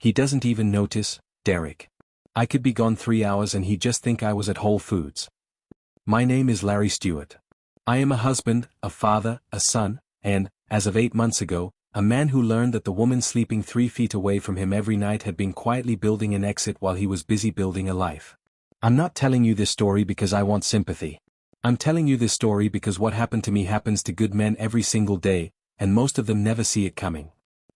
He doesn't even notice, Derek. I could be gone 3 hours and he'd just think I was at Whole Foods. My name is Larry Stewart. I am a husband, a father, a son, and, as of 8 months ago, a man who learned that the woman sleeping 3 feet away from him every night had been quietly building an exit while he was busy building a life. I'm not telling you this story because I want sympathy. I'm telling you this story because what happened to me happens to good men every single day, and most of them never see it coming.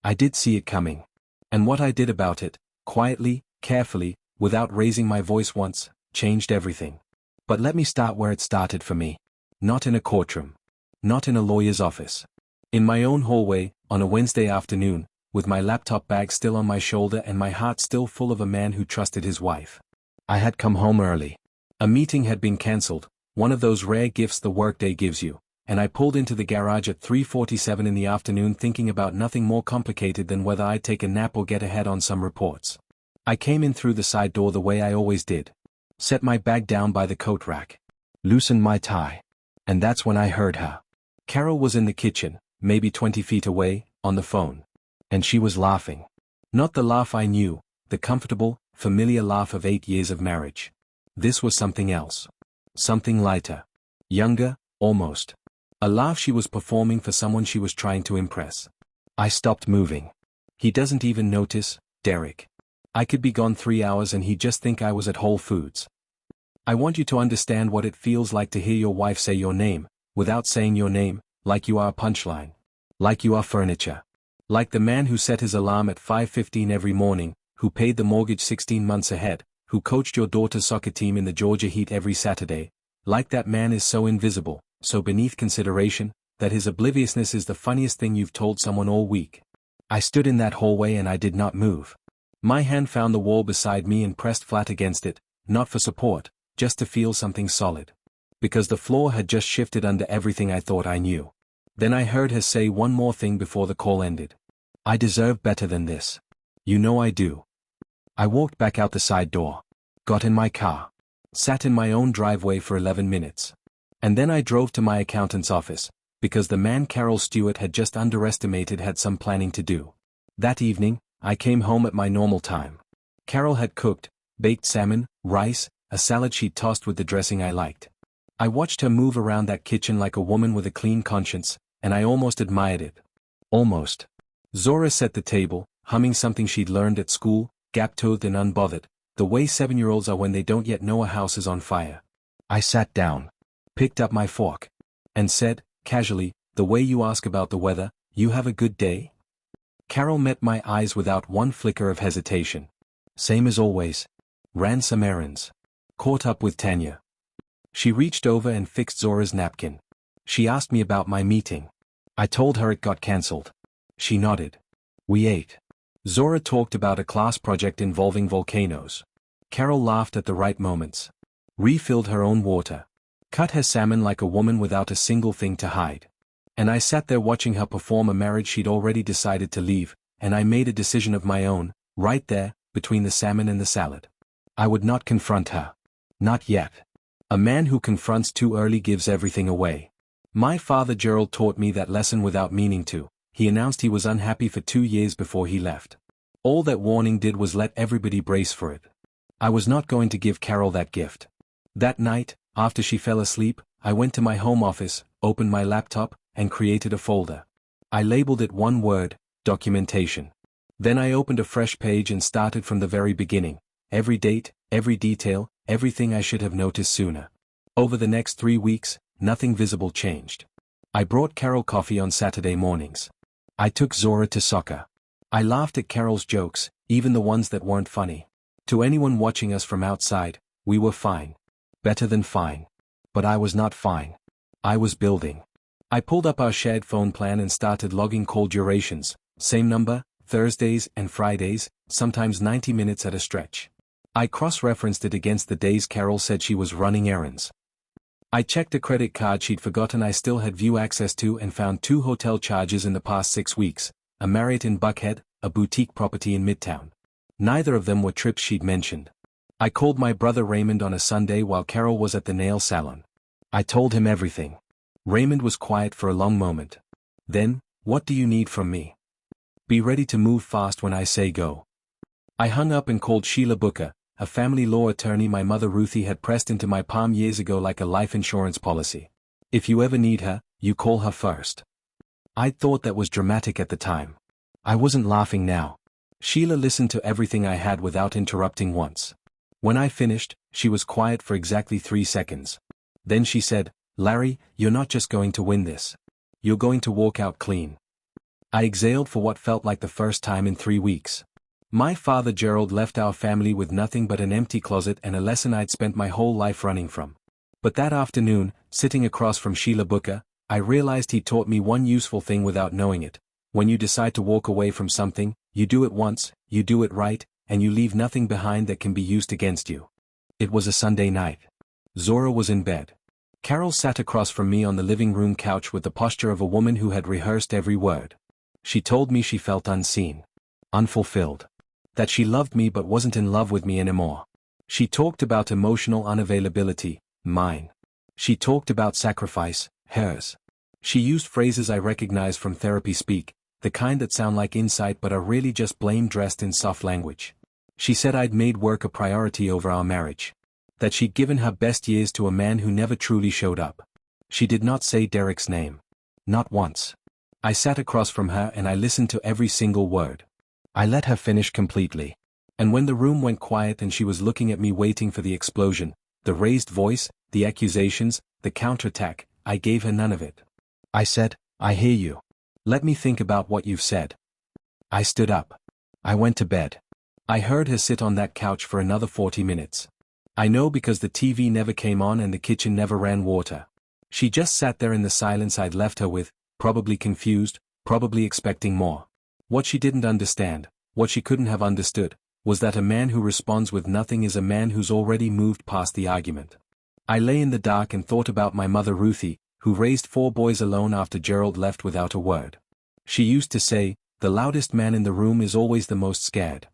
I did see it coming. And what I did about it, quietly, carefully, without raising my voice once, changed everything. But let me start where it started for me. Not in a courtroom. Not in a lawyer's office. In my own hallway, on a Wednesday afternoon, with my laptop bag still on my shoulder and my heart still full of a man who trusted his wife. I had come home early. A meeting had been cancelled, one of those rare gifts the workday gives you, and I pulled into the garage at 3:47 in the afternoon thinking about nothing more complicated than whether I'd take a nap or get ahead on some reports. I came in through the side door the way I always did. Set my bag down by the coat rack. Loosened my tie. And that's when I heard her. Carol was in the kitchen, maybe 20 feet away, on the phone. And she was laughing. Not the laugh I knew, the comfortable, familiar laugh of 8 years of marriage. This was something else. Something lighter. Younger, almost. A laugh she was performing for someone she was trying to impress. I stopped moving. He doesn't even notice, Derek. I could be gone 3 hours and he'd just think I was at Whole Foods. I want you to understand what it feels like to hear your wife say your name, without saying your name, like you are a punchline. Like you are furniture. Like the man who set his alarm at 5:15 every morning, who paid the mortgage 16 months ahead, who coached your daughter's soccer team in the Georgia Heat every Saturday. Like that man is so invisible, so beneath consideration, that his obliviousness is the funniest thing you've told someone all week. I stood in that hallway and I did not move. My hand found the wall beside me and pressed flat against it, not for support, just to feel something solid. Because the floor had just shifted under everything I thought I knew. Then I heard her say one more thing before the call ended. I deserve better than this. You know I do. I walked back out the side door. Got in my car. Sat in my own driveway for 11 minutes. And then I drove to my accountant's office, because the man Carol Stewart had just underestimated had some planning to do. That evening, I came home at my normal time. Carol had cooked, baked salmon, rice, a salad she'd tossed with the dressing I liked. I watched her move around that kitchen like a woman with a clean conscience, and I almost admired it. Almost. Zora set the table, humming something she'd learned at school, gap-toothed and unbothered, the way 7-year-olds are when they don't yet know a house is on fire. I sat down, picked up my fork, and said, casually, the way you ask about the weather, you have a good day? Carol met my eyes without one flicker of hesitation. Same as always. Ran some errands. Caught up with Tanya. She reached over and fixed Zora's napkin. She asked me about my meeting. I told her it got cancelled. She nodded. We ate. Zora talked about a class project involving volcanoes. Carol laughed at the right moments. Refilled her own water. Cut her salmon like a woman without a single thing to hide. And I sat there watching her perform a marriage she'd already decided to leave, and I made a decision of my own, right there, between the salmon and the salad. I would not confront her. Not yet. A man who confronts too early gives everything away. My father Gerald taught me that lesson without meaning to. He announced he was unhappy for 2 years before he left. All that warning did was let everybody brace for it. I was not going to give Carol that gift. That night, after she fell asleep, I went to my home office, opened my laptop, and created a folder. I labeled it one word, documentation. Then I opened a fresh page and started from the very beginning. Every date, every detail, everything I should have noticed sooner. Over the next 3 weeks, nothing visible changed. I brought Carol coffee on Saturday mornings. I took Zora to soccer. I laughed at Carol's jokes, even the ones that weren't funny. To anyone watching us from outside, we were fine. Better than fine. But I was not fine. I was building. I pulled up our shared phone plan and started logging call durations, same number, Thursdays and Fridays, sometimes 90 minutes at a stretch. I cross-referenced it against the days Carol said she was running errands. I checked a credit card she'd forgotten I still had view access to and found 2 hotel charges in the past 6 weeks, a Marriott in Buckhead, a boutique property in Midtown. Neither of them were trips she'd mentioned. I called my brother Raymond on a Sunday while Carol was at the nail salon. I told him everything. Raymond was quiet for a long moment. Then, what do you need from me? Be ready to move fast when I say go. I hung up and called Sheila Booker, a family law attorney my mother Ruthie had pressed into my palm years ago like a life insurance policy. If you ever need her, you call her first. I'd thought that was dramatic at the time. I wasn't laughing now. Sheila listened to everything I had without interrupting once. When I finished, she was quiet for exactly 3 seconds. Then she said, "Larry, you're not just going to win this. You're going to walk out clean." I exhaled for what felt like the first time in 3 weeks. My father Gerald left our family with nothing but an empty closet and a lesson I'd spent my whole life running from. But that afternoon, sitting across from Sheila Booker, I realized he taught me one useful thing without knowing it. When you decide to walk away from something, you do it once, you do it right, and you leave nothing behind that can be used against you. It was a Sunday night. Zora was in bed. Carol sat across from me on the living room couch with the posture of a woman who had rehearsed every word. She told me she felt unseen, unfulfilled. That she loved me but wasn't in love with me anymore. She talked about emotional unavailability, mine. She talked about sacrifice, hers. She used phrases I recognize from therapy speak, the kind that sound like insight but are really just blame dressed in soft language. She said I'd made work a priority over our marriage. That she'd given her best years to a man who never truly showed up. She did not say Derek's name. Not once. I sat across from her and I listened to every single word. I let her finish completely. And when the room went quiet and she was looking at me waiting for the explosion, the raised voice, the accusations, the counterattack, I gave her none of it. I said, "I hear you. Let me think about what you've said." I stood up. I went to bed. I heard her sit on that couch for another 40 minutes. I know because the TV never came on and the kitchen never ran water. She just sat there in the silence I'd left her with, probably confused, probably expecting more. What she didn't understand, what she couldn't have understood, was that a man who responds with nothing is a man who's already moved past the argument. I lay in the dark and thought about my mother Ruthie, who raised 4 boys alone after Gerald left without a word. She used to say, "The loudest man in the room is always the most scared."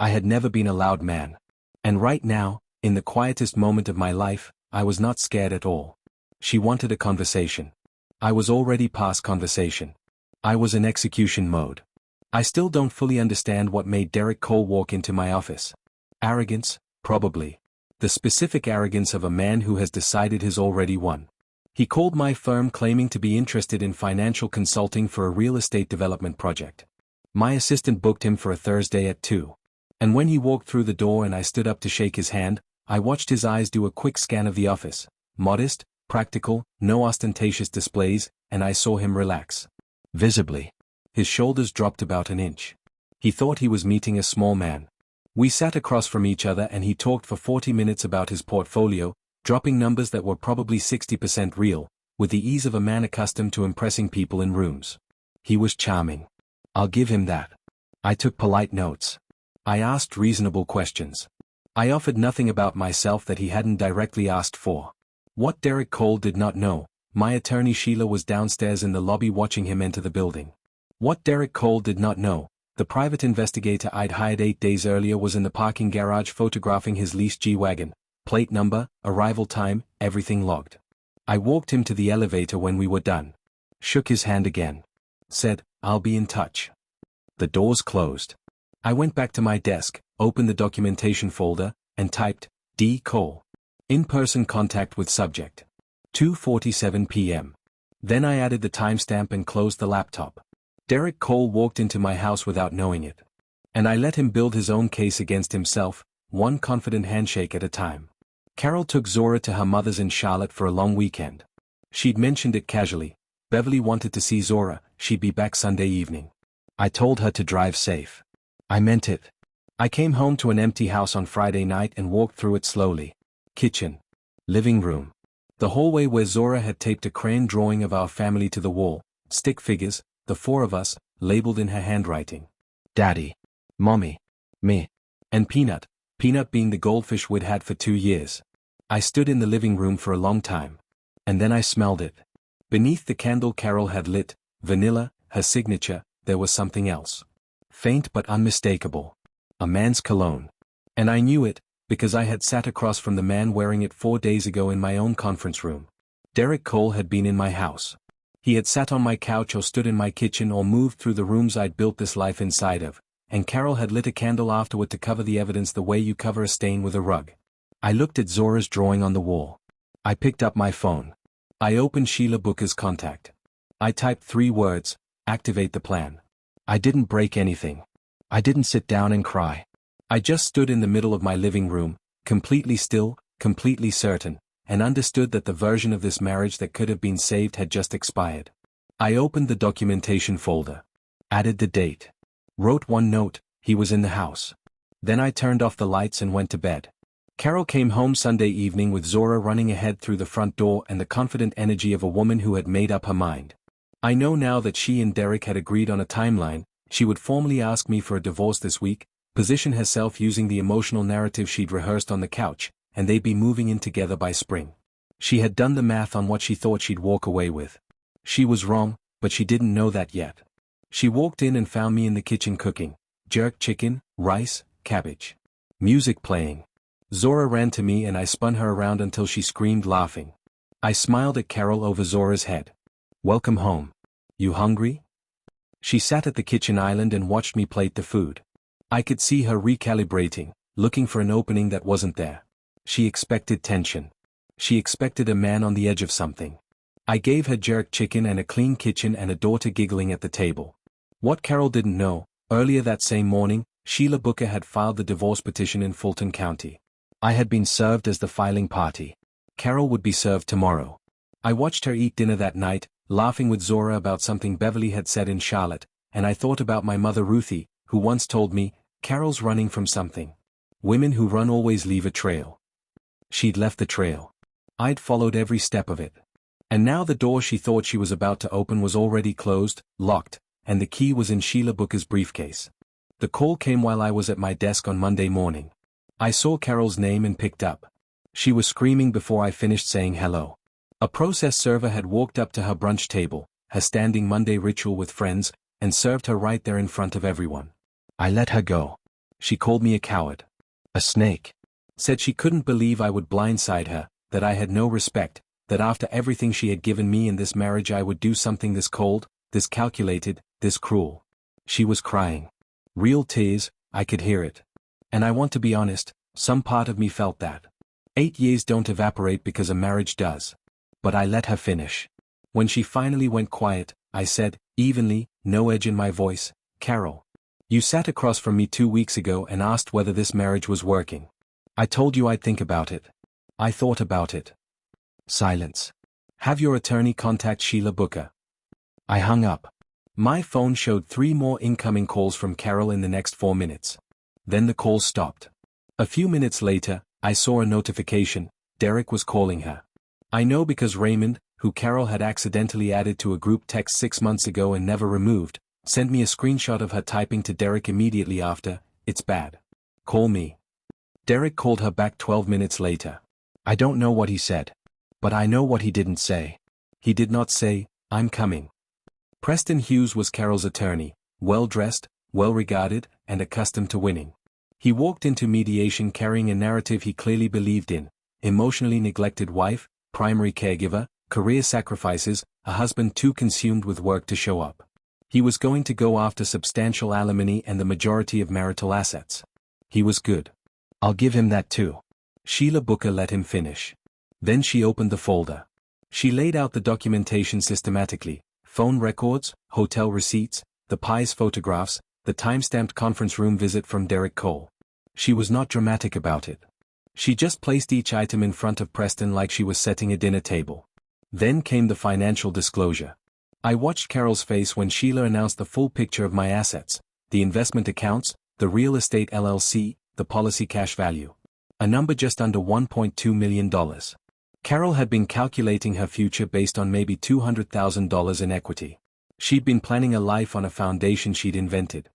I had never been a loud man. And right now, in the quietest moment of my life, I was not scared at all. She wanted a conversation. I was already past conversation. I was in execution mode. I still don't fully understand what made Derek Cole walk into my office. Arrogance, probably. The specific arrogance of a man who has decided he's already won. He called my firm claiming to be interested in financial consulting for a real estate development project. My assistant booked him for a Thursday at 2. And when he walked through the door and I stood up to shake his hand, I watched his eyes do a quick scan of the office. Modest, practical, no ostentatious displays, and I saw him relax. Visibly. His shoulders dropped about an inch. He thought he was meeting a small man. We sat across from each other and he talked for 40 minutes about his portfolio, dropping numbers that were probably 60% real, with the ease of a man accustomed to impressing people in rooms. He was charming. I'll give him that. I took polite notes. I asked reasonable questions. I offered nothing about myself that he hadn't directly asked for. What Derek Cole did not know, my attorney Sheila was downstairs in the lobby watching him enter the building. What Derek Cole did not know, the private investigator I'd hired 8 days earlier was in the parking garage photographing his leased G-Wagon, plate number, arrival time, everything logged. I walked him to the elevator when we were done. Shook his hand again. Said, "I'll be in touch." The doors closed. I went back to my desk, opened the documentation folder, and typed, D. Cole. In-person contact with subject. 2:47 p.m. Then I added the timestamp and closed the laptop. Derek Cole walked into my house without knowing it. And I let him build his own case against himself, one confident handshake at a time. Carol took Zora to her mother's in Charlotte for a long weekend. She'd mentioned it casually. Beverly wanted to see Zora, she'd be back Sunday evening. I told her to drive safe. I meant it. I came home to an empty house on Friday night and walked through it slowly. Kitchen. Living room. The hallway where Zora had taped a crayon drawing of our family to the wall, stick figures, the 4 of us, labeled in her handwriting. Daddy. Mommy. Me. And Peanut. Peanut being the goldfish we'd had for 2 years. I stood in the living room for a long time. And then I smelled it. Beneath the candle Carol had lit, vanilla, her signature, there was something else. Faint but unmistakable. A man's cologne. And I knew it, because I had sat across from the man wearing it 4 days ago in my own conference room. Derek Cole had been in my house. He had sat on my couch or stood in my kitchen or moved through the rooms I'd built this life inside of, and Carol had lit a candle afterward to cover the evidence the way you cover a stain with a rug. I looked at Zora's drawing on the wall. I picked up my phone. I opened Sheila Booker's contact. I typed 3 words, activate the plan. I didn't break anything. I didn't sit down and cry. I just stood in the middle of my living room, completely still, completely certain, and understood that the version of this marriage that could have been saved had just expired. I opened the documentation folder. Added the date. Wrote 1 note, he was in the house. Then I turned off the lights and went to bed. Carol came home Sunday evening with Zora running ahead through the front door and the confident energy of a woman who had made up her mind. I know now that she and Derek had agreed on a timeline. She would formally ask me for a divorce this week, position herself using the emotional narrative she'd rehearsed on the couch, and they'd be moving in together by spring. She had done the math on what she thought she'd walk away with. She was wrong, but she didn't know that yet. She walked in and found me in the kitchen cooking. Jerk chicken, rice, cabbage. Music playing. Zora ran to me and I spun her around until she screamed laughing. I smiled at Carol over Zora's head. Welcome home. You hungry? She sat at the kitchen island and watched me plate the food. I could see her recalibrating, looking for an opening that wasn't there. She expected tension. She expected a man on the edge of something. I gave her jerk chicken and a clean kitchen and a daughter giggling at the table. What Carol didn't know, earlier that same morning, Sheila Booker had filed the divorce petition in Fulton County. I had been served as the filing party. Carol would be served tomorrow. I watched her eat dinner that night, laughing with Zora about something Beverly had said in Charlotte, and I thought about my mother Ruthie, who once told me, Carol's running from something. Women who run always leave a trail. She'd left the trail. I'd followed every step of it. And now the door she thought she was about to open was already closed, locked, and the key was in Sheila Booker's briefcase. The call came while I was at my desk on Monday morning. I saw Carol's name and picked up. She was screaming before I finished saying hello. A process server had walked up to her brunch table, her standing Monday ritual with friends, and served her right there in front of everyone. I let her go. She called me a coward. A snake. Said she couldn't believe I would blindside her, that I had no respect, that after everything she had given me in this marriage I would do something this cold, this calculated, this cruel. She was crying. Real tears, I could hear it. And I want to be honest, some part of me felt that. 8 years don't evaporate because a marriage does. But I let her finish. When she finally went quiet, I said, evenly, no edge in my voice, Carol. You sat across from me 2 weeks ago and asked whether this marriage was working. I told you I'd think about it. I thought about it. Silence. Have your attorney contact Sheila Booker. I hung up. My phone showed 3 more incoming calls from Carol in the next 4 minutes. Then the calls stopped. A few minutes later, I saw a notification. Derek was calling her. I know because Raymond, who Carol had accidentally added to a group text 6 months ago and never removed, sent me a screenshot of her typing to Derek immediately after, "It's bad. Call me." Derek called her back 12 minutes later. I don't know what he said. But I know what he didn't say. He did not say, "I'm coming." Preston Hughes was Carol's attorney, well-dressed, well-regarded, and accustomed to winning. He walked into mediation carrying a narrative he clearly believed in: emotionally neglected wife, primary caregiver, career sacrifices, a husband too consumed with work to show up. He was going to go after substantial alimony and the majority of marital assets. He was good. I'll give him that too. Sheila Booker let him finish. Then she opened the folder. She laid out the documentation systematically: phone records, hotel receipts, the Pies photographs, the time-stamped conference room visit from Derek Cole. She was not dramatic about it. She just placed each item in front of Preston like she was setting a dinner table. Then came the financial disclosure. I watched Carol's face when Sheila announced the full picture of my assets: the investment accounts, the real estate LLC, the policy cash value. A number just under $1.2 million. Carol had been calculating her future based on maybe $200,000 in equity. She'd been planning a life on a foundation she'd invented.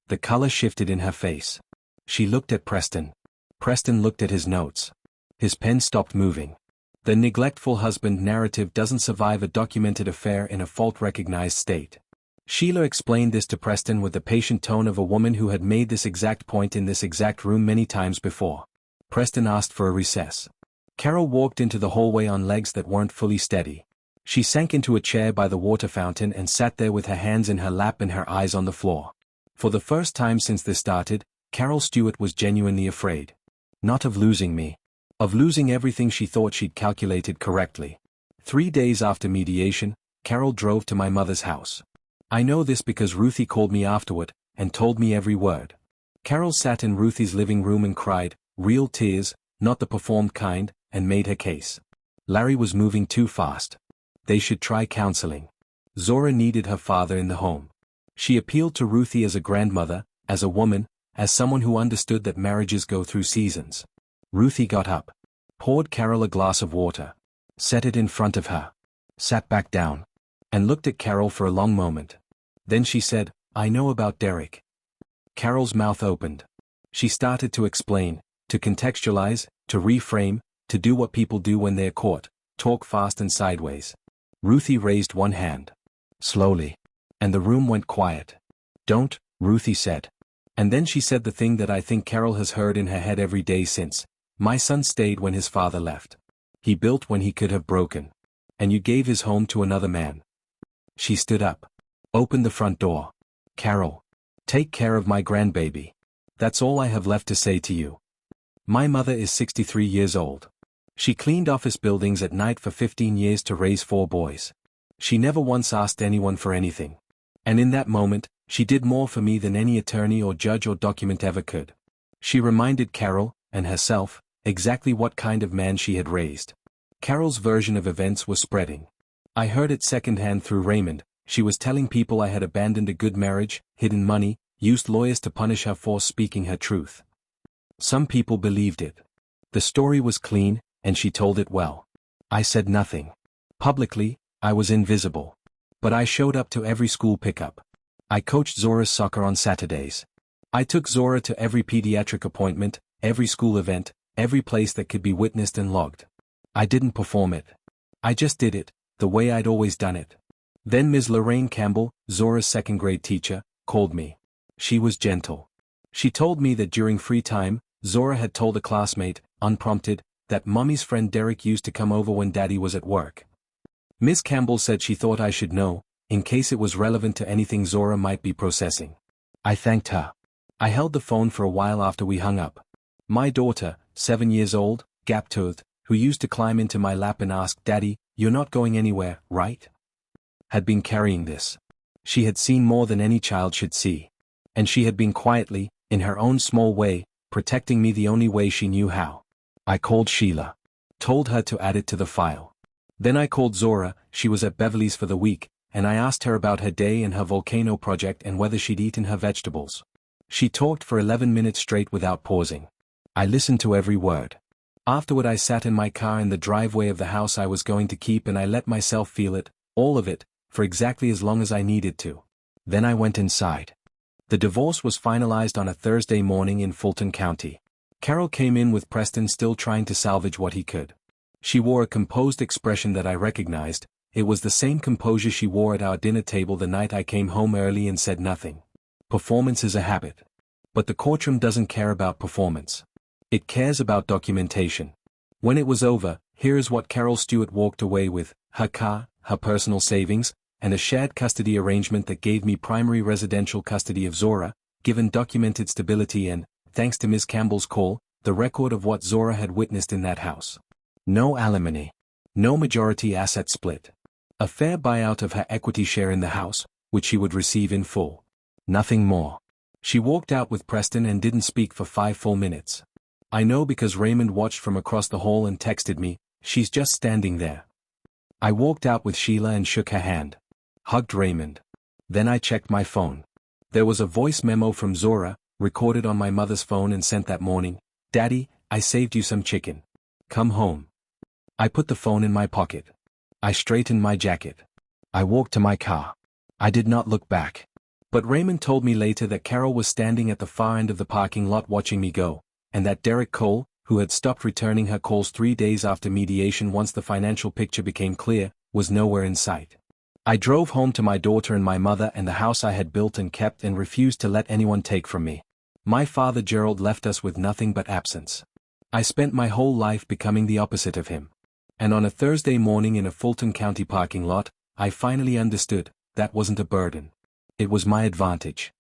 The color shifted in her face. She looked at Preston. Preston looked at his notes. His pen stopped moving. The neglectful husband narrative doesn't survive a documented affair in a fault-recognized state. Sheila explained this to Preston with the patient tone of a woman who had made this exact point in this exact room many times before. Preston asked for a recess. Carol walked into the hallway on legs that weren't fully steady. She sank into a chair by the water fountain and sat there with her hands in her lap and her eyes on the floor. For the first time since this started, Carol Stewart was genuinely afraid. Not of losing me. Of losing everything she thought she'd calculated correctly. 3 days after mediation, Carol drove to my mother's house. I know this because Ruthie called me afterward, and told me every word. Carol sat in Ruthie's living room and cried, real tears, not the performed kind, and made her case. Larry was moving too fast. They should try counseling. Zora needed her father in the home. She appealed to Ruthie as a grandmother, as a woman, as someone who understood that marriages go through seasons. Ruthie got up, poured Carol a glass of water, set it in front of her, sat back down, and looked at Carol for a long moment. Then she said, I know about Derek. Carol's mouth opened. She started to explain, to contextualize, to reframe, to do what people do when they're caught, talk fast and sideways. Ruthie raised one hand. Slowly. And the room went quiet. Don't, Ruthie said. And then she said the thing that I think Carol has heard in her head every day since. My son stayed when his father left. He built when he could have broken. And you gave his home to another man. She stood up. Opened the front door. Carol. Take care of my grandbaby. That's all I have left to say to you. My mother is 63 years old. She cleaned office buildings at night for 15 years to raise 4 boys. She never once asked anyone for anything. And in that moment, she did more for me than any attorney or judge or document ever could. She reminded Carol, and herself, exactly what kind of man she had raised. Carol's version of events was spreading. I heard it secondhand through Raymond. She was telling people I had abandoned a good marriage, hidden money, used lawyers to punish her for speaking her truth. Some people believed it. The story was clean, and she told it well. I said nothing. Publicly, I was invisible. But I showed up to every school pickup. I coached Zora's soccer on Saturdays. I took Zora to every pediatric appointment, every school event, every place that could be witnessed and logged. I didn't perform it. I just did it, the way I'd always done it. Then Ms. Lorraine Campbell, Zora's second-grade teacher, called me. She was gentle. She told me that during free time, Zora had told a classmate, unprompted, that Mommy's friend Derek used to come over when Daddy was at work. Ms. Campbell said she thought I should know, in case it was relevant to anything Zora might be processing. I thanked her. I held the phone for a while after we hung up. My daughter, 7 years old, gap-toothed, who used to climb into my lap and ask, Daddy, you're not going anywhere, right? Had been carrying this. She had seen more than any child should see. And she had been quietly, in her own small way, protecting me the only way she knew how. I called Sheila. Told her to add it to the file. Then I called Zora, she was at Beverly's for the week, and I asked her about her day and her volcano project and whether she'd eaten her vegetables. She talked for 11 minutes straight without pausing. I listened to every word. Afterward I sat in my car in the driveway of the house I was going to keep and I let myself feel it, all of it, for exactly as long as I needed to. Then I went inside. The divorce was finalized on a Thursday morning in Fulton County. Carol came in with Preston still trying to salvage what he could. She wore a composed expression that I recognized. It was the same composure she wore at our dinner table the night I came home early and said nothing. Performance is a habit. But the courtroom doesn't care about performance. It cares about documentation. When it was over, here is what Carol Stewart walked away with: her car, her personal savings, and a shared custody arrangement that gave me primary residential custody of Zora, given documented stability and, thanks to Ms. Campbell's call, the record of what Zora had witnessed in that house. No alimony. No majority asset split. A fair buyout of her equity share in the house, which she would receive in full. Nothing more. She walked out with Preston and didn't speak for 5 full minutes. I know because Raymond watched from across the hall and texted me, she's just standing there. I walked out with Sheila and shook her hand. Hugged Raymond. Then I checked my phone. There was a voice memo from Zora, recorded on my mother's phone and sent that morning. Daddy, I saved you some chicken. Come home. I put the phone in my pocket. I straightened my jacket. I walked to my car. I did not look back. But Raymond told me later that Carol was standing at the far end of the parking lot watching me go, and that Derek Cole, who had stopped returning her calls 3 days after mediation once the financial picture became clear, was nowhere in sight. I drove home to my daughter and my mother and the house I had built and kept and refused to let anyone take from me. My father Gerald left us with nothing but absence. I spent my whole life becoming the opposite of him. And on a Thursday morning in a Fulton County parking lot, I finally understood, that wasn't a burden. It was my advantage.